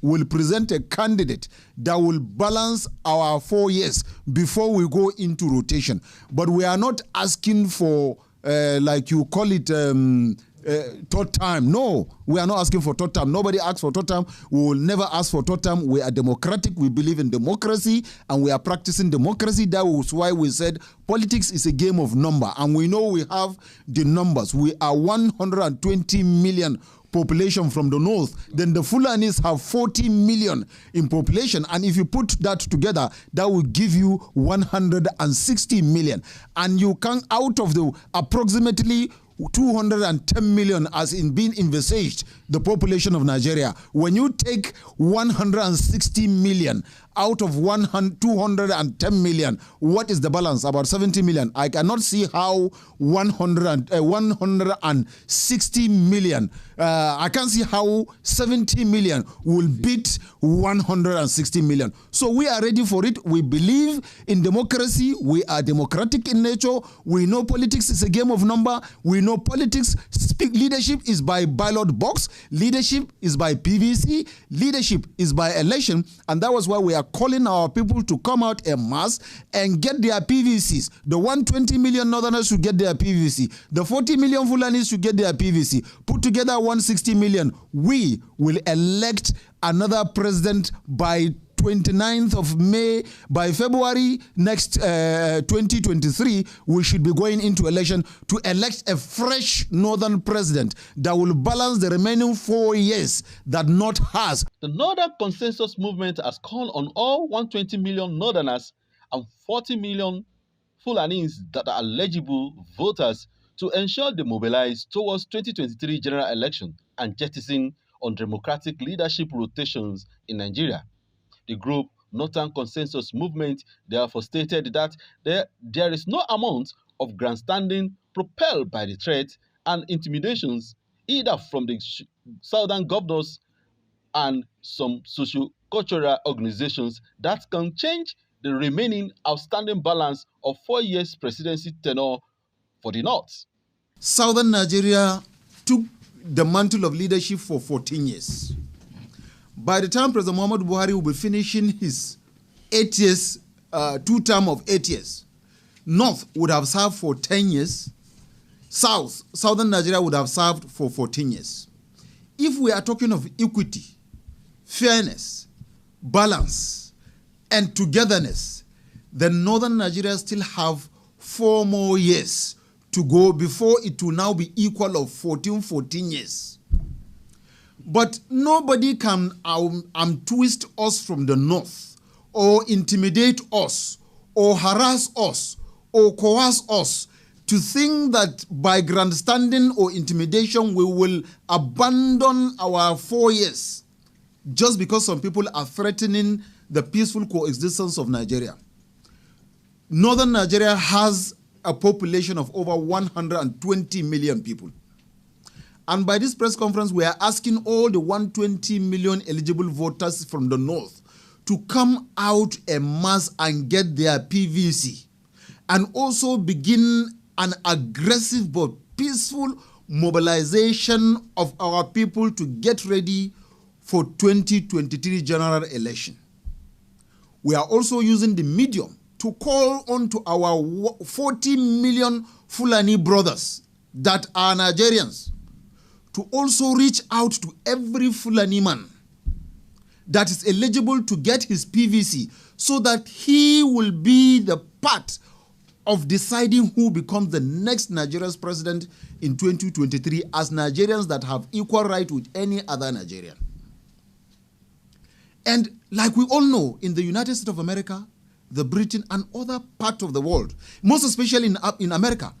will present a candidate that will balance our 4 years before we go into rotation. But we are not asking for, like you call it, third time. No, we are not asking for third time. Nobody asks for third time. We will never ask for third time. We are democratic. We believe in democracy, and we are practicing democracy. That was why we said politics is a game of number, and we know we have the numbers. We are 120 million population from the north. Then the Fulanis have 40 million in population, and if you put that together, that will give you 160 million. And you can, out of the approximately 210 million as in being envisaged, the population of Nigeria, when you take 160 million out of 210 million, what is the balance? About 70 million. I cannot see how 160 million, I can't see how 70 million will beat 160 million. So we are ready for it. We believe in democracy. We are democratic in nature. We know politics is a game of number. We know politics, leadership is by ballot box. Leadership is by PVC. Leadership is by election. And that was why we are calling our people to come out en masse and get their PVCs. The 120 million Northerners should get their PVC. The 40 million Fulanis should get their PVC. Put together 160 million. We will elect another president by 29th of May. By February next 2023, we should be going into election to elect a fresh northern president that will balance the remaining 4 years that North has. The Northern Consensus Movement has called on all 120 million Northerners and 40 million Fulanis that are eligible voters to ensure they mobilize towards 2023 general election and jettison undemocratic leadership rotations in Nigeria. The group Northern Consensus Movement therefore stated that there is no amount of grandstanding propelled by the threat and intimidations either from the southern governors and some socio-cultural organizations that can change the remaining outstanding balance of 4 years presidency tenure for the North. Southern Nigeria took the mantle of leadership for 14 years. By the time President Muhammadu Buhari will be finishing his 8 years, 2 term of 8 years, North would have served for 10 years, Southern Nigeria would have served for 14 years. If we are talking of equity, fairness, balance, and togetherness, then Northern Nigeria still have 4 more years to go before it will now be equal of 14 years. But nobody can twist us from the north, or intimidate us, or harass us, or coerce us to think that by grandstanding or intimidation we will abandon our 4 years just because some people are threatening the peaceful coexistence of Nigeria. Northern Nigeria has a population of over 120 million people. And by this press conference, we are asking all the 120 million eligible voters from the north to come out en masse and get their PVC, and also begin an aggressive but peaceful mobilization of our people to get ready for 2023 general election. We are also using the medium to call on to our 40 million Fulani brothers that are Nigerians to also reach out to every Fulani man that is eligible to get his PVC, so that he will be the part of deciding who becomes the next Nigeria's president in 2023 as Nigerians that have equal right with any other Nigerian. And like we all know, in the United States of America, the Britain, and other parts of the world, most especially in America,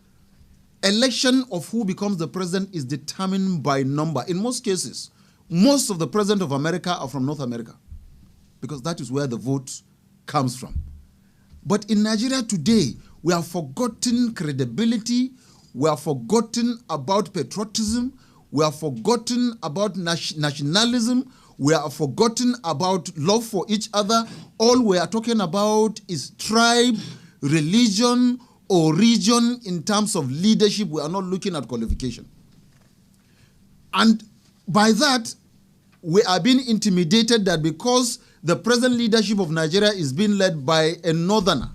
election of who becomes the president is determined by number. In most cases, most of the presidents of America are from North America, because that is where the vote comes from. But in Nigeria today, we have forgotten credibility, we have forgotten about patriotism, we have forgotten about nationalism, we have forgotten about love for each other. All we are talking about is tribe, religion, or region in terms of leadership. We are not looking at qualification. And by that, we are being intimidated that because the present leadership of Nigeria is being led by a northerner,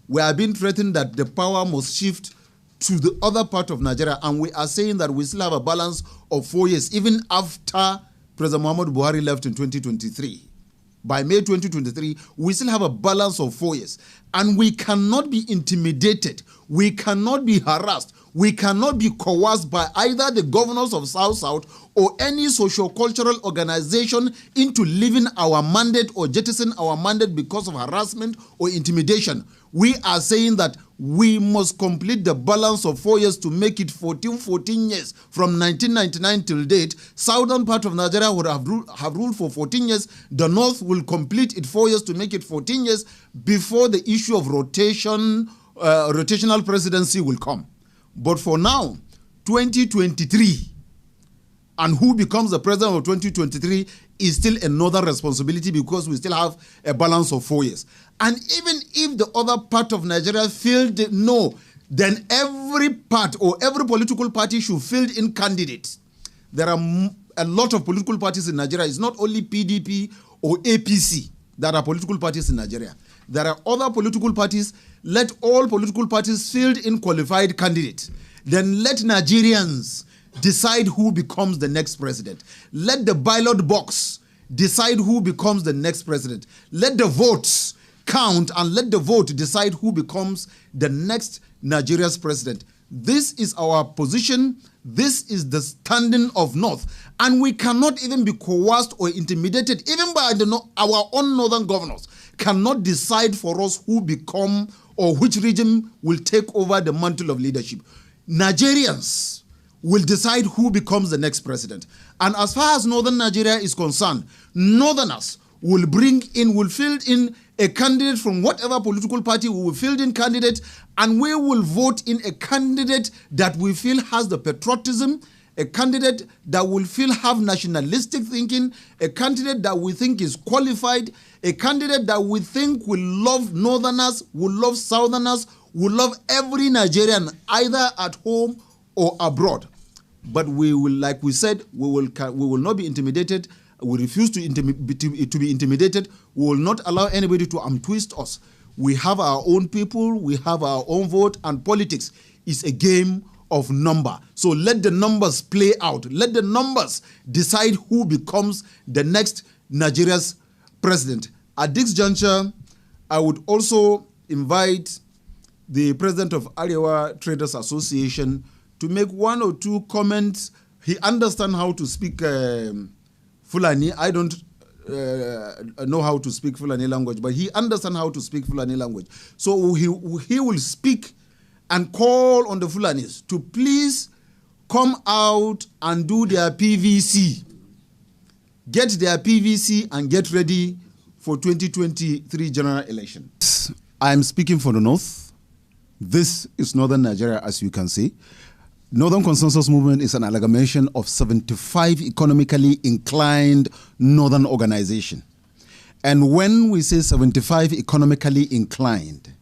we are being threatened that the power must shift to the other part of Nigeria, and we are saying that we still have a balance of 4 years, even after President Muhammadu Buhari left in 2023. By May 2023, we still have a balance of 4 years. And we cannot be intimidated. We cannot be harassed. We cannot be coerced by either the governors of South-South or any socio-cultural organization into leaving our mandate or jettison our mandate because of harassment or intimidation. We are saying that we must complete the balance of 4 years to make it 14 years from 1999 till date. Southern part of Nigeria would have ruled for 14 years. The North will complete it 4 years to make it 14 years before the issue of rotational presidency will come. But for now, 2023, and who becomes the president of 2023 is still another responsibility because we still have a balance of 4 years. And even if the other part of Nigeria filled no, then every part or every political party should field in candidates. There are a lot of political parties in Nigeria. It's not only PDP or APC that are political parties in Nigeria. There are other political parties. Let all political parties field in qualified candidates. Then let Nigerians decide who becomes the next president. Let the ballot box decide who becomes the next president. Let the votes count and let the vote decide who becomes the next Nigeria's president. This is our position. This is the standing of North. And we cannot even be coerced or intimidated, even by our own northern governors, cannot decide for us who become or which regime will take over the mantle of leadership. Nigerians will decide who becomes the next president. And as far as northern Nigeria is concerned, northerners will field in a candidate from whatever political party. We will field in candidate, and we will vote in a candidate that we feel has the patriotism, a candidate that we feel have nationalistic thinking, a candidate that we think is qualified, a candidate that we think will love northerners, will love southerners, will love every Nigerian, either at home or abroad. But we will, like we said, we will not be intimidated. We refuse to be intimidated. We will not allow anybody to twist us. We have our own people. We have our own vote. And politics is a game of number. So let the numbers play out. Let the numbers decide who becomes the next Nigeria's president. At this juncture, I would also invite the president of Arewa Traders Association to make one or two comments. He understands how to speak Fulani. I don't know how to speak Fulani language, but he understands how to speak Fulani language. So he will speak and call on the Fulanis to please come out and do their PVC. Get their PVC and get ready for 2023 general election. I am speaking for the North. This is Northern Nigeria, as you can see. Northern Consensus Movement is an amalgamation of 75 economically inclined northern organizations. And when we say 75 economically inclined,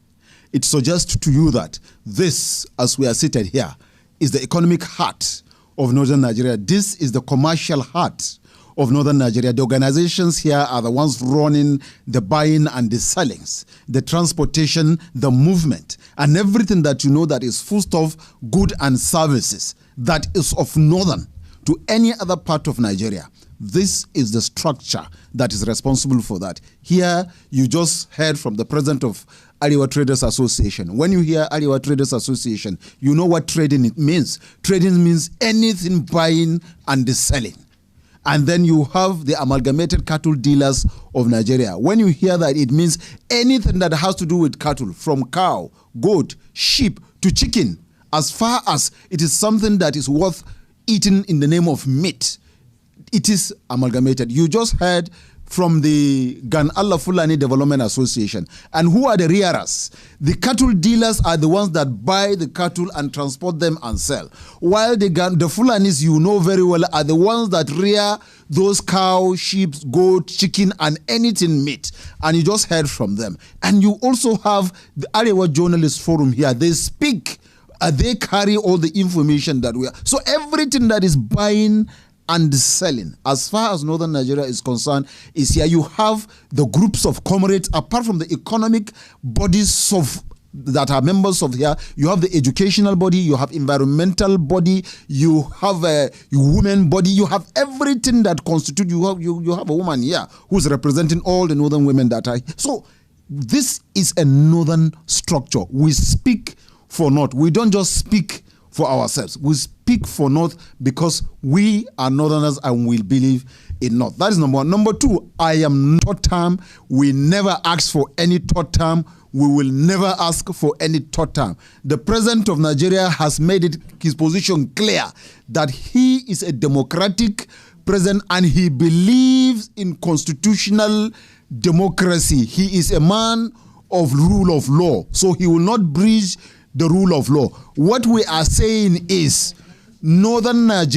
it suggests to you that this, as we are seated here, is the economic heart of Northern Nigeria. This is the commercial heart of Northern Nigeria. The organizations here are the ones running the buying and the sellings, the transportation, the movement, and everything that you know that is foodstuff, good and services that is of Northern to any other part of Nigeria. This is the structure that is responsible for that. Here, you just heard from the president of Arewa Traders Association. When you hear Arewa Traders Association, you know what trading it means. Trading means anything buying and selling. And then you have the Amalgamated Cattle Dealers of Nigeria. When you hear that, it means anything that has to do with cattle, from cow, goat, sheep to chicken, as far as it is something that is worth eating in the name of meat, it is amalgamated. You just heard from the Gan Allah Fulani Development Association. And who are the rearers? The cattle dealers are the ones that buy the cattle and transport them and sell. While the Fulanis, you know very well, are the ones that rear those cow, sheep, goat, chicken, and anything meat. And you just heard from them. And you also have the Arewa Journalist Forum here. They speak, they carry all the information that we are. So everything that is buying and selling. As far as northern Nigeria is concerned, is here you have the groups of comrades, apart from the economic bodies that are members of here, you have the educational body, you have environmental body, you have a women body, you have everything that constitutes, you have a woman here who's representing all the northern women that are here. So this is a northern structure. We speak for North. We don't just speak for ourselves. We speak for North because we are Northerners and we believe in North. That is number one. Number two, I am third term. We never ask for any third term. We will never ask for any third term. The president of Nigeria has made his position clear that he is a democratic president and he believes in constitutional democracy. He is a man of rule of law, so he will not breach the rule of law. What we are saying is Northern Nigeria